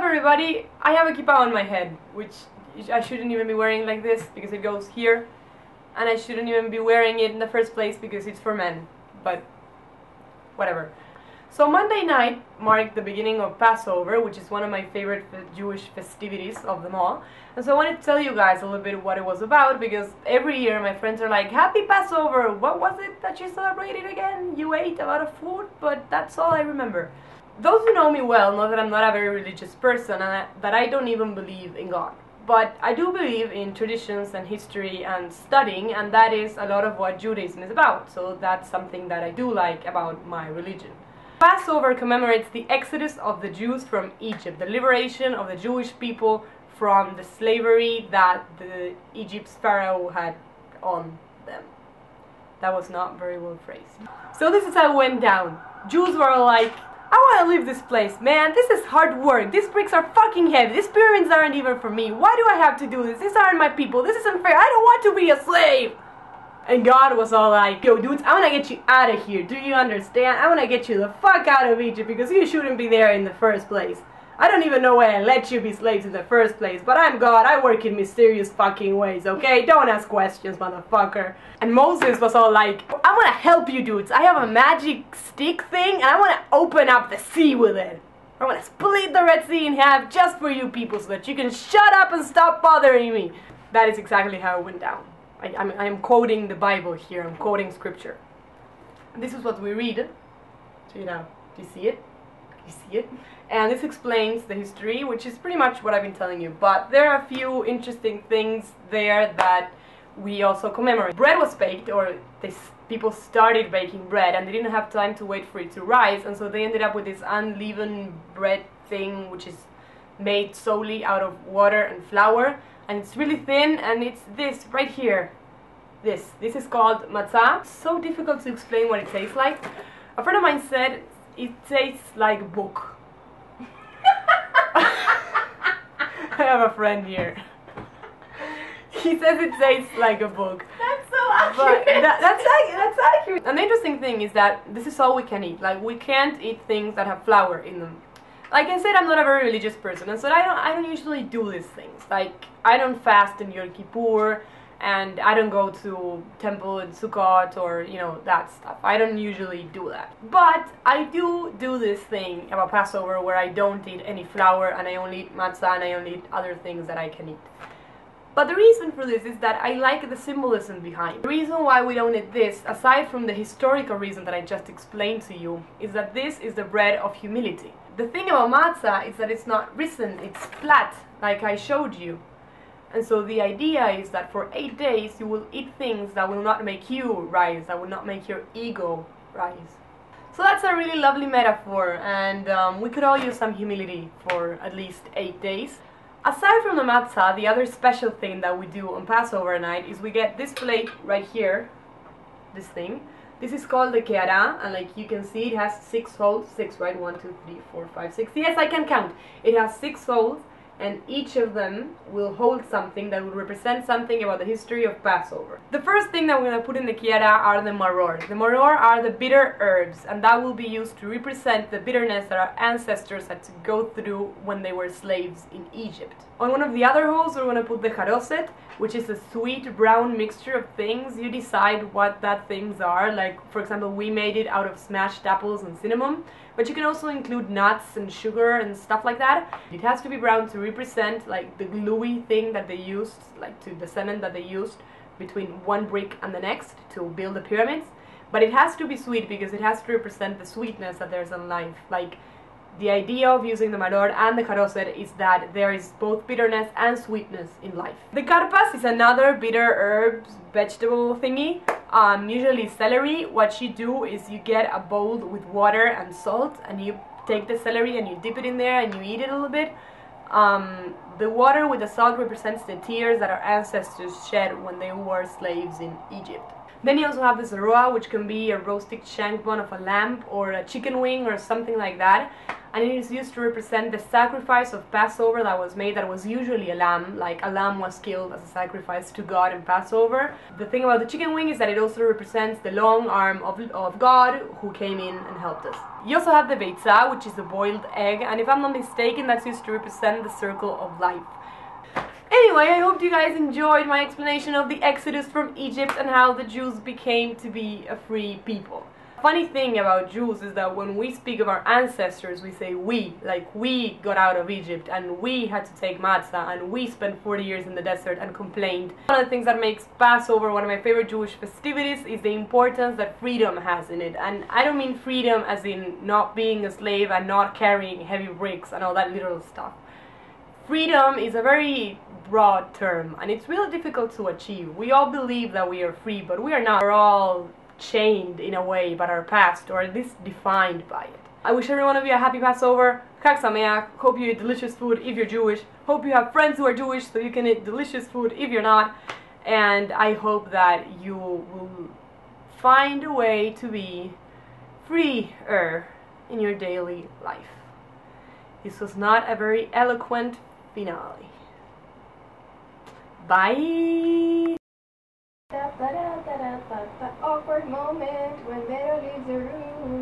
everybody? I have a kippah on my head, which I shouldn't even be wearing like this because it goes here, and I shouldn't even be wearing it in the first place because it's for men, but whatever. So Monday night marked the beginning of Passover, which is one of my favorite Jewish festivities of them all. And so I wanted to tell you guys a little bit what it was about, because every year my friends are like, "Happy Passover! What was it that you celebrated again? You ate a lot of food?" But that's all I remember. Those who know me well know that I'm not a very religious person and that I don't even believe in God. But I do believe in traditions and history and studying, and that is a lot of what Judaism is about. So that's something that I do like about my religion. Passover commemorates the exodus of the Jews from Egypt, the liberation of the Jewish people from the slavery that the Egypt's Pharaoh had on them. That was not very well phrased. So this is how it went down. Jews were like, "I want to leave this place, man. This is hard work. These bricks are fucking heavy. These pyramids aren't even for me. Why do I have to do this? These aren't my people. This isn't fair. I don't want to be a slave." And God was all like, "Yo, dudes, I want to get you out of here. Do you understand? I want to get you the fuck out of Egypt because you shouldn't be there in the first place. I don't even know why I let you be slaves in the first place, but I'm God. I work in mysterious fucking ways, okay? Don't ask questions, motherfucker." And Moses was all like, "I want to help you, dudes. I have a magic stick thing, and I want to open up the sea with it. I want to split the Red Sea in half just for you people so that you can shut up and stop bothering me." That is exactly how it went down. I am quoting the Bible here. I'm quoting scripture. This is what we read. So, do you see it? You see it? And this explains the history, which is pretty much what I've been telling you. But there are a few interesting things there that we also commemorate. Bread was baked, or people started baking bread, and they didn't have time to wait for it to rise, and so they ended up with this unleavened bread thing, which is made solely out of water and flour, and it's really thin, and it's this right here. This is called matzah. It's so difficult to explain what it tastes like. A friend of mine said it tastes like a book. I have a friend here. He says it tastes like a book. That's so accurate. But that's accurate. And the interesting thing is that this is all we can eat. Like, we can't eat things that have flour in them. Like I said, I'm not a very religious person, and so I don't usually do these things. Like, I don't fast in Yom Kippur, and I don't go to temple in Sukkot, or, that stuff. I don't usually do that. But I do this thing about Passover where I don't eat any flour, and I only eat matzah, and I only eat other things that I can eat. But the reason for this is that I like the symbolism behind. The reason why we don't eat this, aside from the historical reason that I just explained to you, is that this is the bread of humility. The thing about matzah is that it's not risen, it's flat, like I showed you. And so the idea is that for 8 days you will eat things that will not make you rise, that will not make your ego rise. So that's a really lovely metaphor, and we could all use some humility for at least 8 days. Aside from the matzah, the other special thing that we do on Passover night is we get this plate right here, this thing. This is called the keara, and like you can see, it has 6 holes. 6, right? 1, 2, 3, 4, 5, 6. Yes, I can count. It has 6 holes, and each of them will hold something that will represent something about the history of Passover. The first thing that we're going to put in the keara are the maror. The maror are the bitter herbs, and that will be used to represent the bitterness that our ancestors had to go through when they were slaves in Egypt. On one of the other holes, we're going to put the charoset, which is a sweet brown mixture of things. You decide what that things are. Like, for example, we made it out of smashed apples and cinnamon, but you can also include nuts and sugar and stuff like that. It has to be brown to represent like the gluey thing that they used, like to the cement that they used between one brick and the next to build the pyramids. But it has to be sweet because it has to represent the sweetness that there's in life. Like, the idea of using the maror and the charoset is that there is both bitterness and sweetness in life. The karpas is another bitter herbs vegetable thingy, usually celery. What you do is you get a bowl with water and salt, and you take the celery and you dip it in there and you eat it a little bit. The water with the salt represents the tears that our ancestors shed when they were slaves in Egypt. Then you also have the zarua, which can be a roasted shank bone of a lamb or a chicken wing or something like that. And it is used to represent the sacrifice of Passover that was made, that was usually a lamb, like a lamb was killed as a sacrifice to God in Passover. The thing about the chicken wing is that it also represents the long arm of God who came in and helped us. You also have the beitza, which is a boiled egg, and if I'm not mistaken, that's used to represent the circle of life. Anyway, I hope you guys enjoyed my explanation of the Exodus from Egypt and how the Jews became to be a free people. Funny thing about Jews is that when we speak of our ancestors, we say we, like we got out of Egypt and we had to take matzah and we spent 40 years in the desert and complained. One of the things that makes Passover one of my favorite Jewish festivities is the importance that freedom has in it. And I don't mean freedom as in not being a slave and not carrying heavy bricks and all that little stuff. Freedom is a very broad term and it's really difficult to achieve. We all believe that we are free, but we are not. We're all chained in a way by our past, or at least defined by it. I wish every one of you a happy Passover. Chag Sameach. Hope you eat delicious food if you're Jewish. Hope you have friends who are Jewish so you can eat delicious food if you're not. And I hope that you will find a way to be freer in your daily life. This was not a very eloquent finale. Bye! Awkward moment when Vero leaves the room.